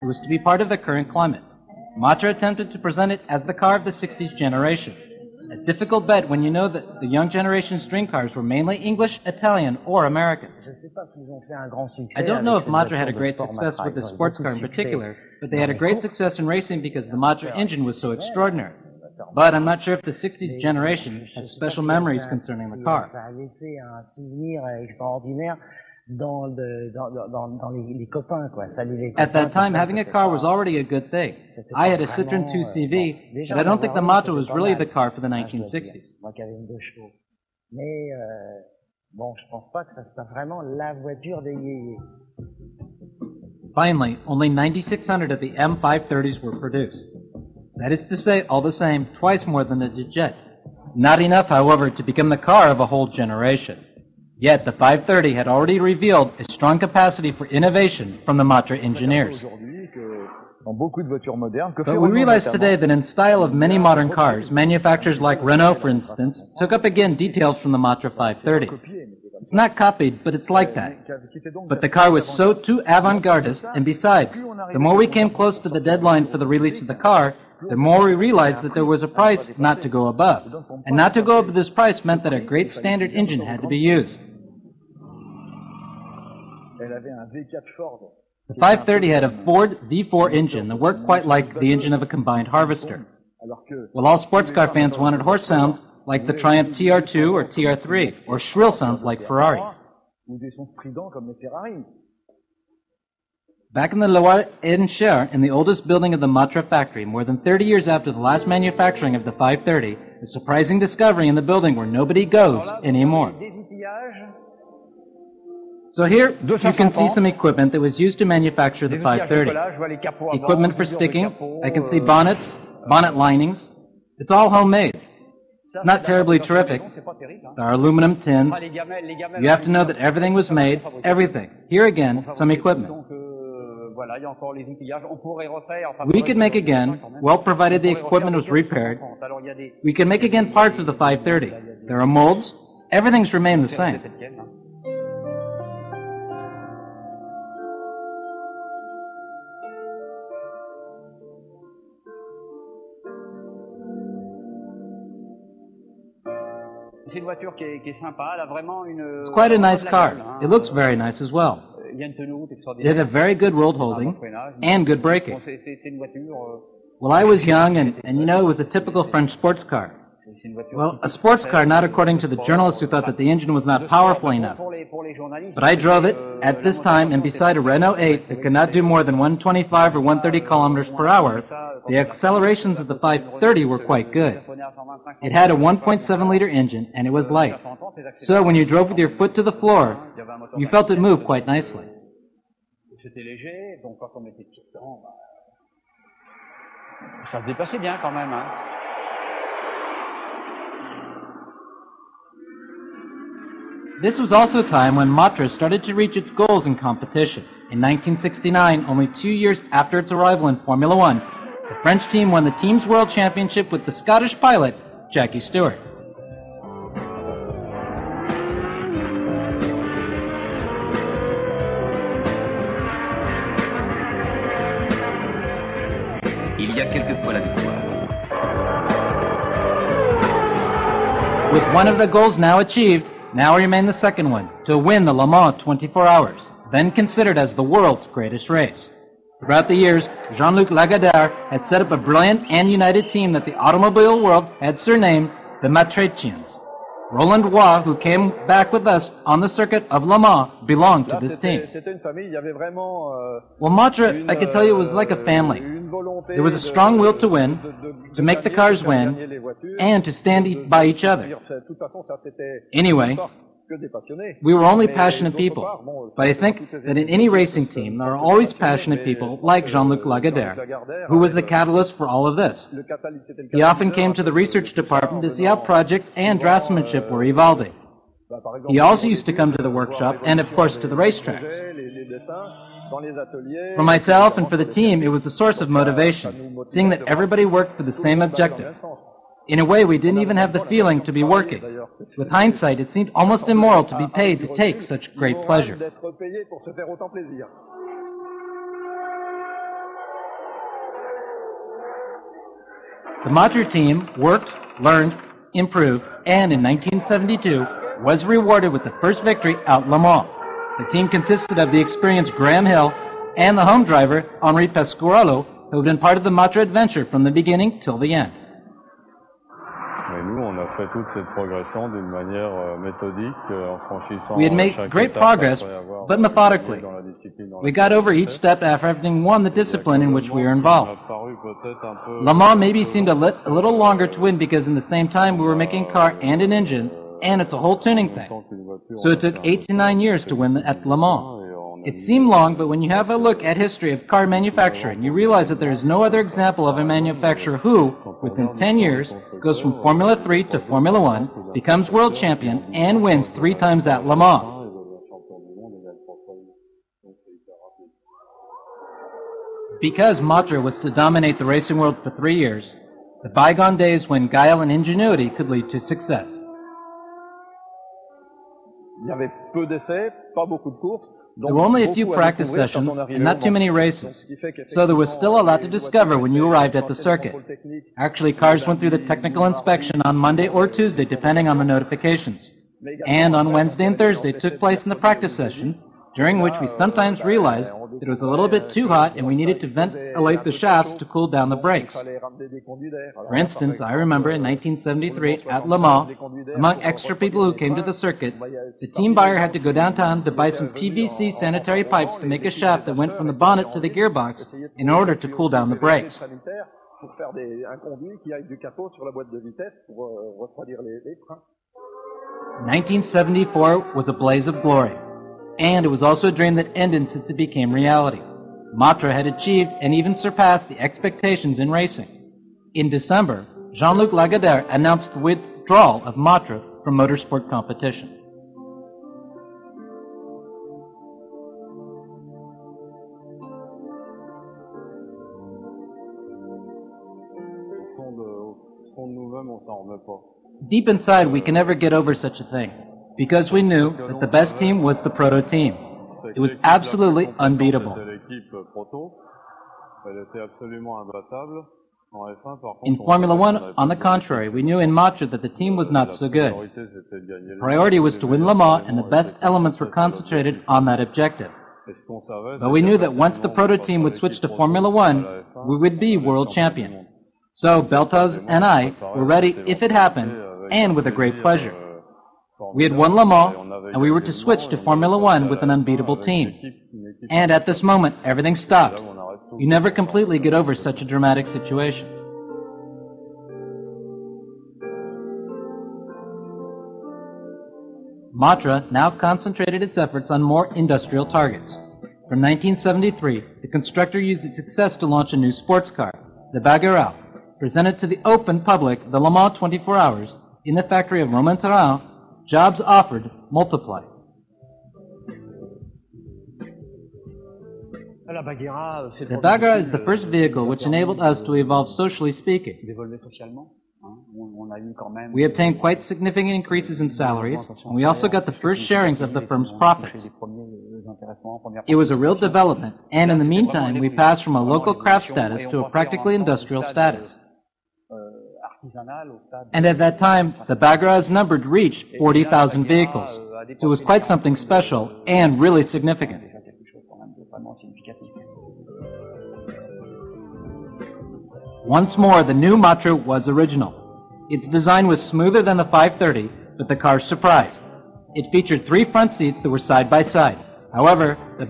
It was to be part of the current climate. Matra attempted to present it as the car of the 60s generation. A difficult bet when you know that the young generation's dream cars were mainly English, Italian, or American. I don't know if Matra had a great success with the sports car in particular, but they had a great success in racing because the Matra engine was so extraordinary. But I'm not sure if the 60s generation has special memories concerning the car. At that time, having a car was already a good thing. I had a Citroën 2CV, but I don't think the Matra was really the car for the 1960s. Finally, only 9,600 of the M530s were produced. That is to say, all the same, twice more than the Jet. Not enough, however, to become the car of a whole generation. Yet the 530 had already revealed a strong capacity for innovation from the Matra engineers. But we realize today that in style of many modern cars, manufacturers like Renault, for instance, took up again details from the Matra 530. It's not copied, but it's like that. But the car was so too avant-gardist, and besides, the more we came close to the deadline for the release of the car, the more we realized that there was a price not to go above. And not to go above this price meant that a great standard engine had to be used. The 530 had a Ford V4 engine that worked quite like the engine of a combined harvester. While all sports car fans wanted horse sounds like the Triumph TR2 or TR3, or shrill sounds like Ferraris. Back in the Loire-et-Cher, in the oldest building of the Matra factory, more than 30 years after the last manufacturing of the 530, a surprising discovery in the building where nobody goes anymore. So here you can see some equipment that was used to manufacture the 530. Equipment for sticking. I can see bonnets, bonnet linings. It's all homemade. It's not terribly terrific. There are aluminum tins. You have to know that everything was made, everything. Here again, some equipment. We could make again, well provided the equipment was repaired. We can make again parts of the 530. There are molds. Everything's remained the same. It's quite a nice car. It looks very nice as well. It had a very good road holding and good braking. Well, I was young, and you know, it was a typical French sports car. Well, a sports car not according to the journalists who thought that the engine was not powerful enough. But I drove it at this time, and beside a Renault 8 that could not do more than 125 or 130 kilometers per hour, the accelerations of the 530 were quite good. It had a 1.7-liter engine, and it was light. So when you drove with your foot to the floor, you felt it move quite nicely. This was also a time when Matra started to reach its goals in competition. In 1969, only 2 years after its arrival in Formula One, the French team won the Team's World Championship with the Scottish pilot, Jackie Stewart. With one of the goals now achieved, now remained the second one, to win the Le Mans 24 Hours, then considered as the world's greatest race. Throughout the years, Jean-Luc Lagardère had set up a brilliant and united team that the automobile world had surnamed the Matretians. Roland Roy, who came back with us on the circuit of Le Mans, belonged to this team. Well, Matra, I could tell you, it was like a family. There was a strong will to win, to make the cars win, and to stand by each other. Anyway, we were only passionate people, but I think that in any racing team there are always passionate people like Jean-Luc Lagardère, who was the catalyst for all of this. He often came to the research department to see how projects and draftsmanship were evolving. He also used to come to the workshop and, of course, to the racetracks. For myself and for the team, it was a source of motivation, seeing that everybody worked for the same objective. In a way, we didn't even have the feeling to be working. With hindsight, it seemed almost immoral to be paid to take such great pleasure. The Matra team worked, learned, improved, and in 1972 was rewarded with the first victory at Le Mans. The team consisted of the experienced Graham Hill and the home driver Henri Pescarolo, who had been part of the Matra adventure from the beginning till the end. We had made great progress, but methodically. We got over each step after having won the discipline in which we were involved. Le Mans maybe seemed a little longer to win because in the same time we were making a car and an engine, and it's a whole tuning thing. So it took 8 to 9 years to win at Le Mans. It seemed long, but when you have a look at history of car manufacturing, you realize that there is no other example of a manufacturer who, within 10 years, goes from Formula 3 to Formula 1, becomes world champion, and wins 3 times at Le Mans. Because Matra was to dominate the racing world for 3 years, the bygone days when guile and ingenuity could lead to success. There were only a few practice sessions and not too many races, so there was still a lot to discover when you arrived at the circuit. Actually, cars went through the technical inspection on Monday or Tuesday, depending on the notifications. And on Wednesday and Thursday took place in the practice sessions, during which we sometimes realized that it was a little bit too hot and we needed to ventilate the shafts to cool down the brakes. For instance, I remember in 1973 at Le Mans, among extra people who came to the circuit, the team buyer had to go downtown to buy some PVC sanitary pipes to make a shaft that went from the bonnet to the gearbox in order to cool down the brakes. 1974 was a blaze of glory. And it was also a dream that ended since it became reality. Matra had achieved and even surpassed the expectations in racing. In December, Jean-Luc Lagardère announced the withdrawal of Matra from motorsport competition. Deep inside, we can never get over such a thing, because we knew that the best team was the proto team. It was absolutely unbeatable. In Formula 1, on the contrary, we knew in Matra that the team was not so good. The priority was to win Le Mans, and the best elements were concentrated on that objective. But we knew that once the proto team would switch to Formula 1, we would be world champion. So Beltaz and I were ready if it happened, and with a great pleasure. We had won Le Mans, and we were to switch to Formula 1 with an unbeatable team. And at this moment, everything stopped. You never completely get over such a dramatic situation. Matra now concentrated its efforts on more industrial targets. From 1973, the constructor used its success to launch a new sports car, the Bagarelle, presented to the open public the Le Mans 24 Hours in the factory of Romain Taran. Jobs offered multiplied. The Bagarelle is the first vehicle which enabled us to evolve socially speaking. We obtained quite significant increases in salaries, and we also got the first sharings of the firm's profits. It was a real development, and in the meantime, we passed from a local craft status to a practically industrial status. And at that time, the Bagarelle's number reached 40,000 vehicles, so it was quite something special and really significant. Once more, the new Matra was original. Its design was smoother than the 530, but the car surprised. It featured 3 front seats that were side by side. However, the